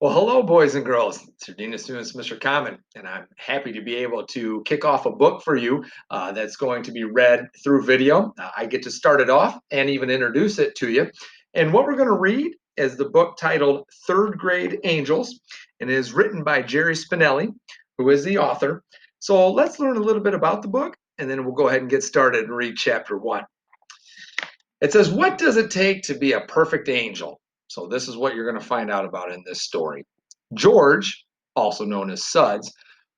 Well, hello, boys and girls. It's your Dean of Students, Mr. Kaman, and I'm happy to be able to kick off a book for you that's going to be read through video. I get to start it off and even introduce it to you. And what we're going to read is the book titled Third Grade Angels, and it is written by Jerry Spinelli, who is the author. So let's learn a little bit about the book, and then we'll go ahead and get started and read chapter one. It says, "What does it take to be a perfect angel?" So, this is what you're going to find out about in this story. George, also known as Suds,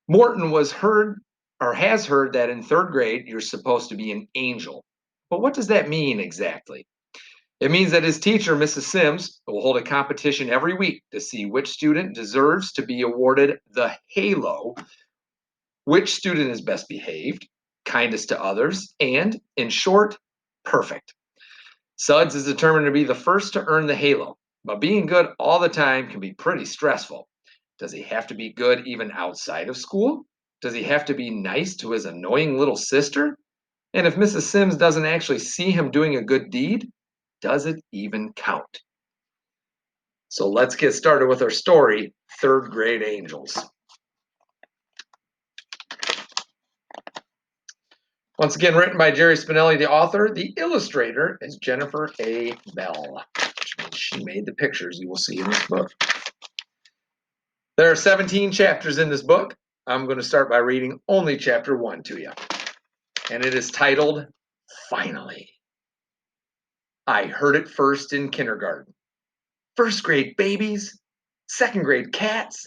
Morton was heard or has heard that in third grade you're supposed to be an angel. But what does that mean exactly? It means that his teacher, Mrs. Sims, will hold a competition every week to see which student deserves to be awarded the halo, which student is best behaved, kindest to others, and, in short, perfect. Suds is determined to be the first to earn the halo, but being good all the time can be pretty stressful. Does he have to be good even outside of school? Does he have to be nice to his annoying little sister? And if Mrs. Sims doesn't actually see him doing a good deed, does it even count? So let's get started with our story, Third Grade Angels. Once again, written by Jerry Spinelli, the author. The illustrator is Jennifer A. Bell, which means she made the pictures you will see in this book. There are 17 chapters in this book. I'm going to start by reading only chapter 1 to you. And it is titled, Finally. I heard it first in kindergarten. First grade babies, second grade cats,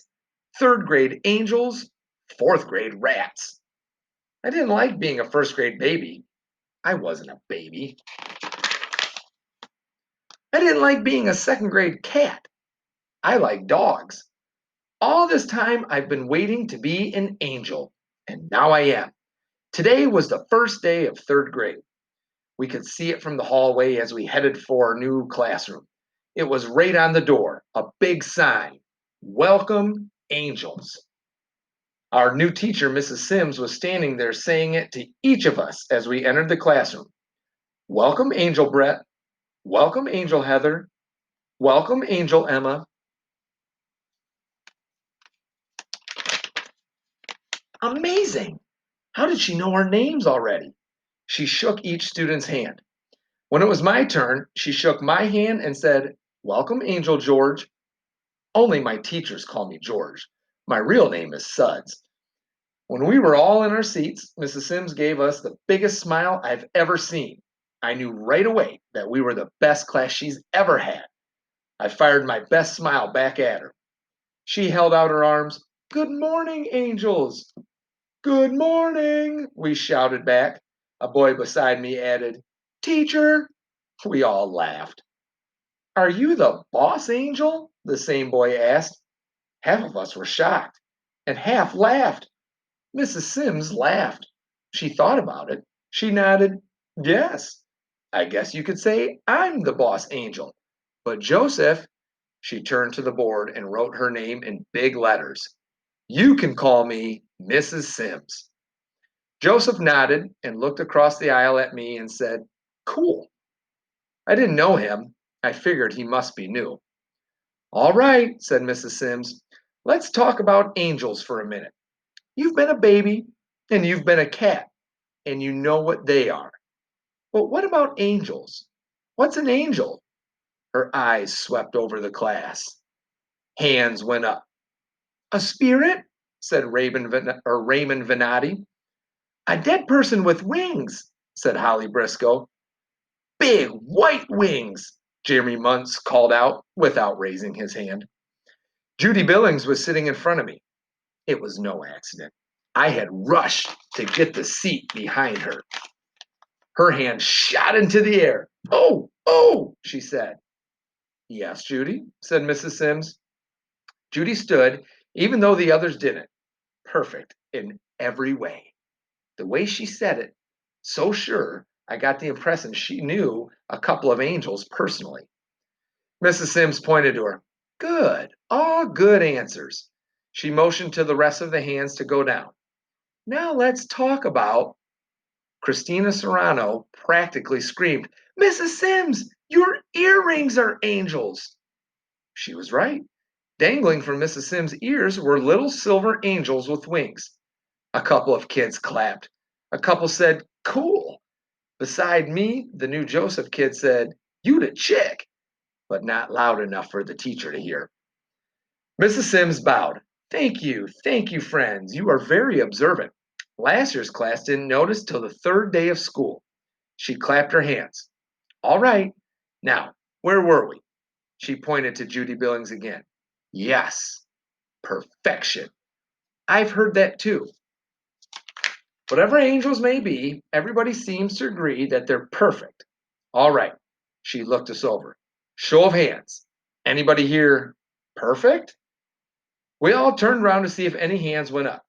third grade angels, fourth grade rats. I didn't like being a first grade baby. I wasn't a baby. I didn't like being a second grade cat. I like dogs. All this time I've been waiting to be an angel, and now I am. Today was the first day of third grade. We could see it from the hallway as we headed for our new classroom. It was right on the door, a big sign, Welcome Angels. Our new teacher, Mrs. Sims, was standing there saying it to each of us as we entered the classroom. Welcome, Angel Brett. Welcome, Angel Heather. Welcome, Angel Emma. Amazing! How did she know our names already? She shook each student's hand. When it was my turn, she shook my hand and said, Welcome, Angel George. Only my teachers call me George. My real name is Suds. When we were all in our seats, Mrs. Sims gave us the biggest smile I've ever seen. I knew right away that we were the best class she's ever had. I fired my best smile back at her. She held out her arms. Good morning, angels. Good morning, we shouted back. A boy beside me added, Teacher. We all laughed. Are you the boss angel? The same boy asked. Half of us were shocked, and half laughed. Mrs. Sims laughed. She thought about it. She nodded. Yes, I guess you could say I'm the boss angel. But Joseph, she turned to the board and wrote her name in big letters. You can call me Mrs. Sims. Joseph nodded and looked across the aisle at me and said, Cool. I didn't know him. I figured he must be new. All right, said Mrs. Sims. Let's talk about angels for a minute. You've been a baby, and you've been a cat, and you know what they are. But what about angels? What's an angel? Her eyes swept over the class. Hands went up. A spirit? Said Raymond Venati. A dead person with wings, said Holly Briscoe. Big white wings, Jeremy Muntz called out without raising his hand. Judy Billings was sitting in front of me. It was no accident. I had rushed to get the seat behind her. Her hand shot into the air. Oh, oh, she said. Yes, Judy, said Mrs. Sims. Judy stood, even though the others didn't. Perfect in every way. The way she said it, so sure, I got the impression she knew a couple of angels personally. Mrs. Sims pointed to her. Good, all good answers. She motioned to the rest of the hands to go down. Now let's talk about. Christina Serrano practically screamed, Mrs. Sims, your earrings are angels. She was right. Dangling from Mrs. Sims' ears were little silver angels with wings. A couple of kids clapped. A couple said, "Cool." Beside me, the new Joseph kid said, "You the chick," but not loud enough for the teacher to hear. Mrs. Sims bowed. Thank you, friends. You are very observant. Last year's class didn't notice till the third day of school. She clapped her hands. All right. Now, where were we? She pointed to Judy Billings again. Yes, perfection. I've heard that too. Whatever angels may be, everybody seems to agree that they're perfect. All right. She looked us over. Show of hands. Anybody here perfect? We all turned around to see if any hands went up.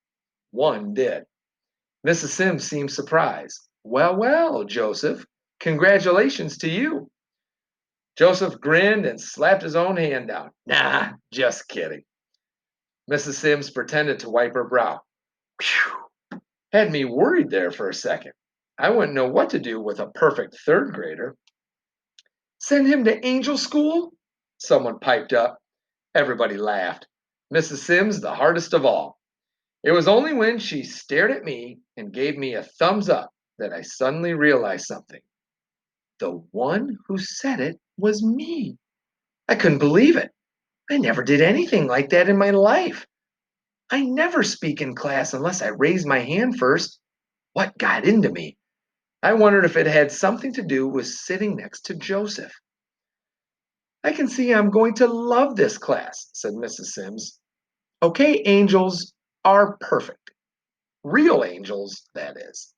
One did. Mrs. Sims seemed surprised. Well, well, Joseph, congratulations to you. Joseph grinned and slapped his own hand down. Nah, just kidding. Mrs. Sims pretended to wipe her brow. Phew, had me worried there for a second. I wouldn't know what to do with a perfect third grader. Send him to angel school? Someone piped up. Everybody laughed. Mrs. Sims, the hardest of all. It was only when she stared at me and gave me a thumbs up that I suddenly realized something. The one who said it was me. I couldn't believe it. I never did anything like that in my life. I never speak in class unless I raise my hand first. What got into me? I wondered if it had something to do with sitting next to Joseph. I can see I'm going to love this class, said Mrs. Sims. Okay, angels are perfect. Real angels, that is.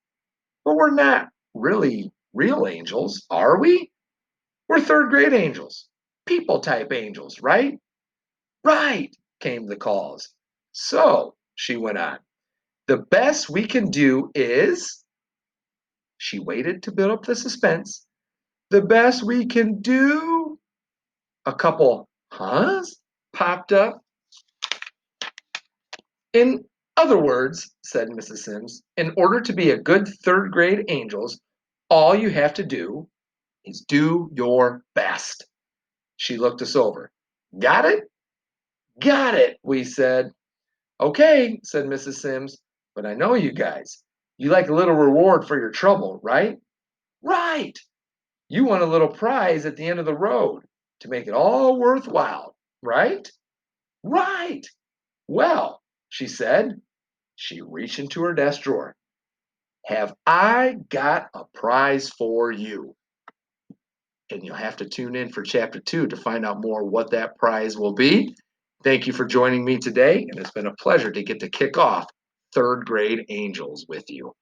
But we're not really real angels, are we? We're third grade angels, people type angels, right? Right, came the calls. So, she went on, the best we can do is. She waited to build up the suspense. The best we can do. A couple huhs popped up. In other words, said Mrs. Sims, in order to be a good third grade angels, all you have to do is do your best. She looked us over. Got it? Got it, we said. Okay, said Mrs. Sims, but I know you guys. You like a little reward for your trouble, right? Right. You want a little prize at the end of the road to make it all worthwhile, right? Right. Well, she said. She reached into her desk drawer. Have I got a prize for you? And you'll have to tune in for chapter 2 to find out more what that prize will be. Thank you for joining me today, and it's been a pleasure to get to kick off third grade angels with you.